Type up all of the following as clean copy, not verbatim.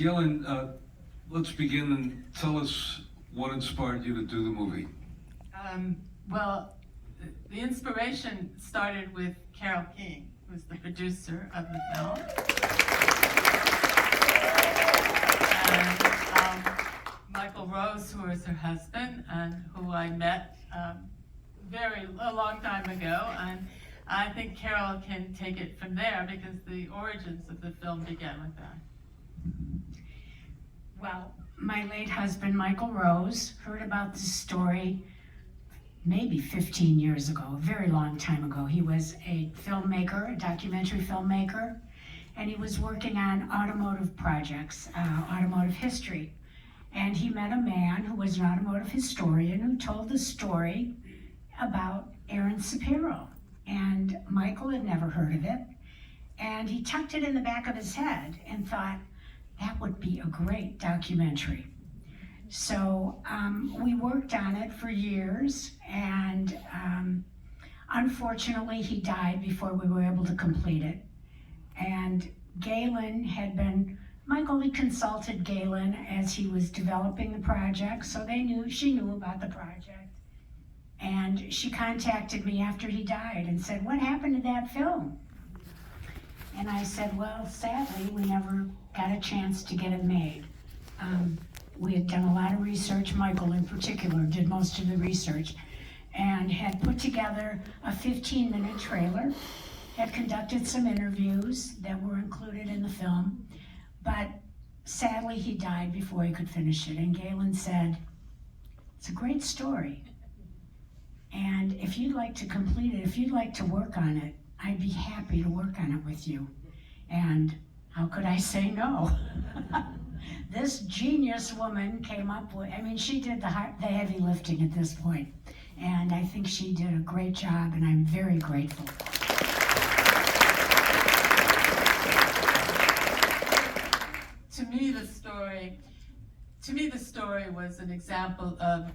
Galen, let's begin and tell us what inspired you to do the movie. Well, the inspiration started with Carole King, who's the producer of the film. And Michael Rose, who is her husband, and who I met a long time ago. And I think Carole can take it from there because the origins of the film began with that. Well, my late husband, Michael Rose, heard about this story maybe 15 years ago, a very long time ago. He was a filmmaker, a documentary filmmaker, and he was working on automotive projects, automotive history. And he met a man who was an automotive historian who told the story about Aaron Sapiro. And Michael had never heard of it. And he tucked it in the back of his head and thought, that would be a great documentary. So we worked on it for years, and unfortunately he died before we were able to complete it. And Galen Michael had consulted Galen as he was developing the project, so she knew about the project. And she contacted me after he died and said, what happened to that film? And I said, well, sadly, we never got a chance to get it made. We had done a lot of research, Michael in particular did most of the research, and had put together a 15-minute trailer, had conducted some interviews that were included in the film, but sadly he died before he could finish it. And Galen said, it's a great story, and if you'd like to complete it, if you'd like to work on it, I'd be happy to work on it with you. And how could I say no? This genius woman came up with, she did the heavy lifting at this point. And I think she did a great job, and I'm very grateful. To me, the story was an example of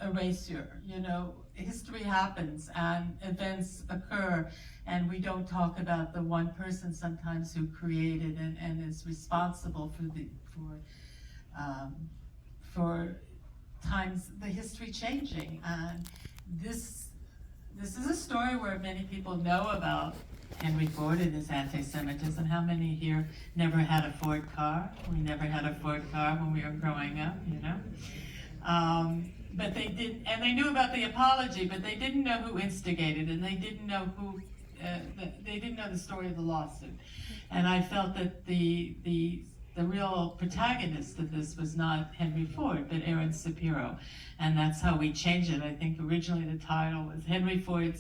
erasure. You know, history happens and events occur, and we don't talk about the one person sometimes who created and is responsible for times the history changing. And this is a story where many people know about Henry Ford and his anti-Semitism. How many here never had a Ford car? We never had a Ford car when we were growing up, you know? But they did, and they knew about the apology, but they didn't know who instigated, and they didn't know they didn't know the story of the lawsuit. And I felt that the real protagonist of this was not Henry Ford, but Aaron Sapiro. And that's how we changed it. I think originally the title was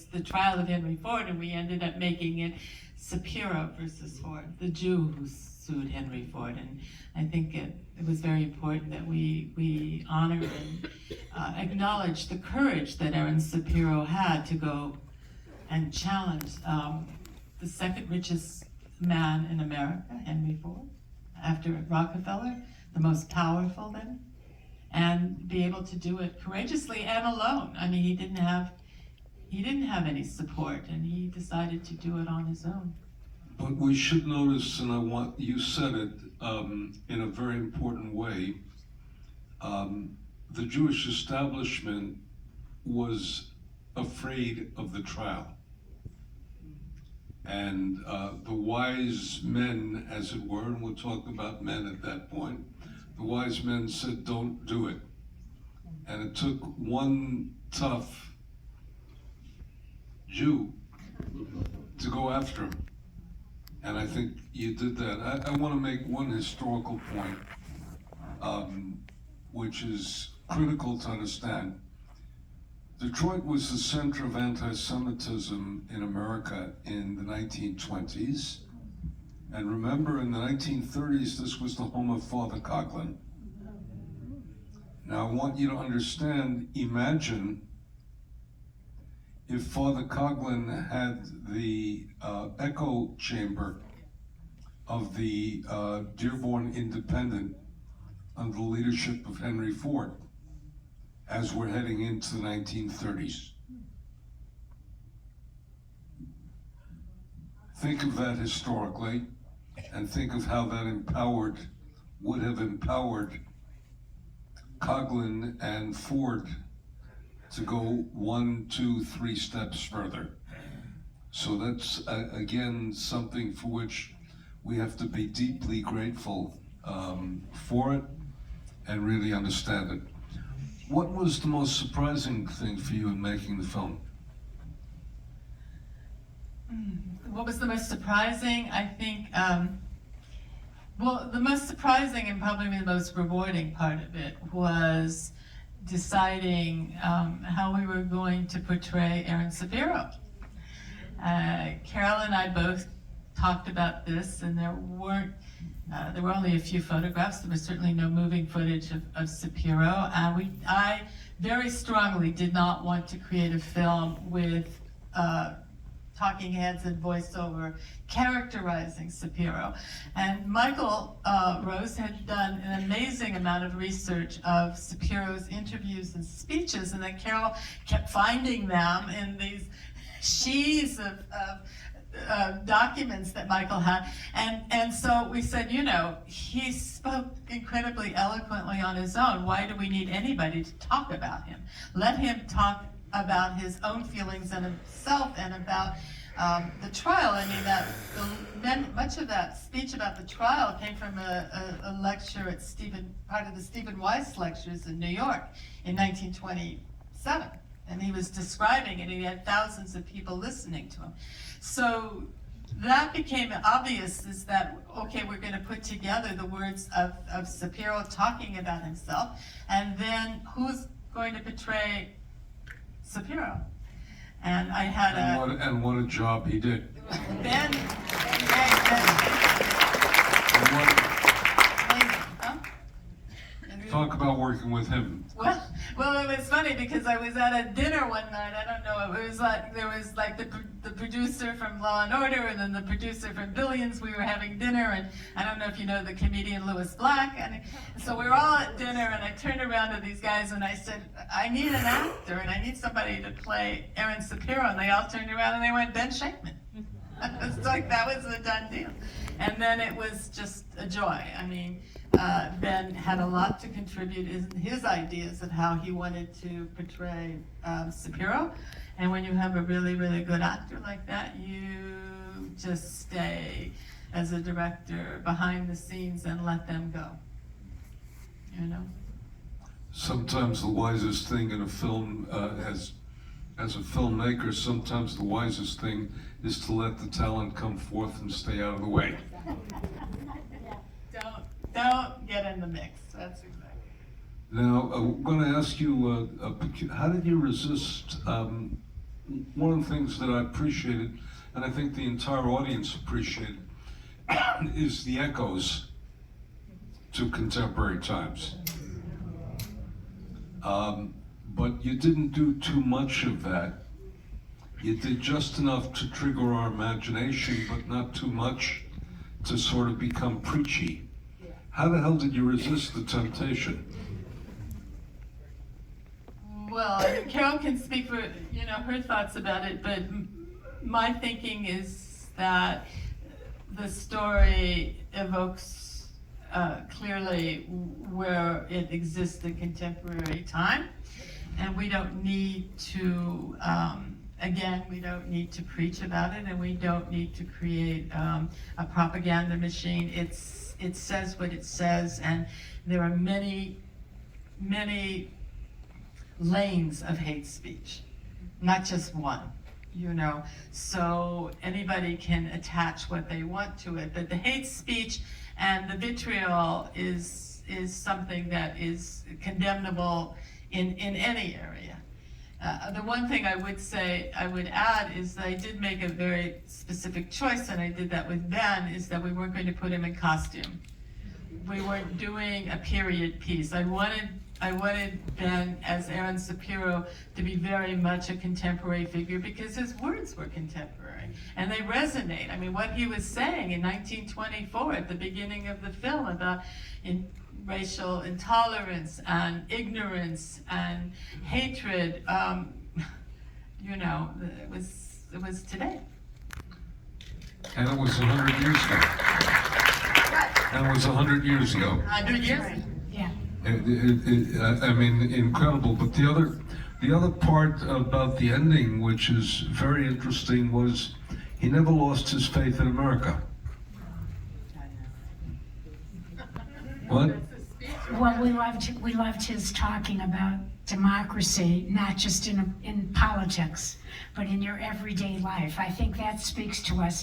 The Trial of Henry Ford, and we ended up making it Sapiro versus Ford, the Jew who sued Henry Ford. And I think it was very important that we honor and acknowledge the courage that Aaron Sapiro had to go and challenge the second richest man in America, Henry Ford, after Rockefeller, the most powerful then, and be able to do it courageously and alone. I mean, he didn't have any support, and he decided to do it on his own. But we should notice, and you said it in a very important way, the Jewish establishment was afraid of the trial. And the wise men, as it were, and we'll talk about men at that point, the wise men said, don't do it. And it took one tough Jew to go after him. And I think you did that. I want to make one historical point, which is critical to understand. Detroit was the center of anti-Semitism in America in the 1920s. And remember, in the 1930s, this was the home of Father Coughlin. Now, I want you to understand, imagine if Father Coughlin had the echo chamber of the Dearborn Independent under the leadership of Henry Ford, as we're heading into the 1930s. Think of that historically, and think of how that empowered would have empowered Coughlin and Ford to go 1, 2, 3 steps further. So that's, again, something for which we have to be deeply grateful for it and really understand it. What was the most surprising thing for you in making the film? What was the most surprising? I think, well, the most surprising and probably the most rewarding part of it was deciding how we were going to portray Aaron Sapiro. Carol and I both talked about this, and there were only a few photographs. There was certainly no moving footage of Sapiro. I very strongly did not want to create a film with talking heads and voiceover characterizing Sapiro. And Michael Rose had done an amazing amount of research of Sapiro's interviews and speeches, and then Carol kept finding them in these sheaves of documents that Michael had. And so we said, you know, he spoke incredibly eloquently on his own. Why do we need anybody to talk about him? Let him talk about his own feelings and himself and about the trial. I mean, much of that speech about the trial came from a lecture at part of the Stephen Weiss lectures in New York in 1927. And he was describing it, and he had thousands of people listening to him. So that became obvious, is that, okay, we're going to put together the words of Sapiro talking about himself, and then who's going to portray Sapiro? And I had and what a job he did. Ben. Talk about working with him. Well, it was funny because I was at a dinner one night. I don't know. It was like there was like the producer from Law and Order, and then the producer from Billions. We were having dinner, and I don't know if you know the comedian Louis Black. And so we were all at dinner, and I turned around to these guys and I said, "I need an actor, and I need somebody to play Aaron Sapiro." And they all turned around and they went, "Ben Shankman." It's like that was a done deal. And then it was just a joy. I mean, Ben had a lot to contribute in his ideas of how he wanted to portray Sapiro. And when you have a really, really good actor like that, you just stay as a director behind the scenes and let them go. You know? Sometimes the wisest thing in a film, as a filmmaker, sometimes the wisest thing is to let the talent come forth and stay out of the way. Don't get in the mix. That's exactly. Now, I'm going to ask you, how did you resist? One of the things that I appreciated, and I think the entire audience appreciated, is the echoes to contemporary times. But you didn't do too much of that. You did just enough to trigger our imagination, but not too much to sort of become preachy. How the hell did you resist the temptation? Well, I mean, Carol can speak for her thoughts about it, but my thinking is that the story evokes clearly where it exists in contemporary time, and we don't need to. Again, we don't need to preach about it, and we don't need to create a propaganda machine. It says what it says, and there are many, many lanes of hate speech, not just one, you know. So anybody can attach what they want to it, but the hate speech and the vitriol is something that is condemnable in any area. The one thing I would add is that I did make a very specific choice, and I did that with Ben, is that we weren't going to put him in costume. We weren't doing a period piece. I wanted Ben as Aaron Sapiro to be very much a contemporary figure because his words were contemporary and they resonate. I mean, what he was saying in 1924 at the beginning of the film about racial intolerance and ignorance and hatred, it was today. And it was 100 years ago. Right. That was 100 years ago. 100 years ago. Yeah. I mean, incredible. But the other part about the ending, which is very interesting, was he never lost his faith in America. What? Well, we loved his talking about democracy, not just in politics, but in your everyday life. I think that speaks to us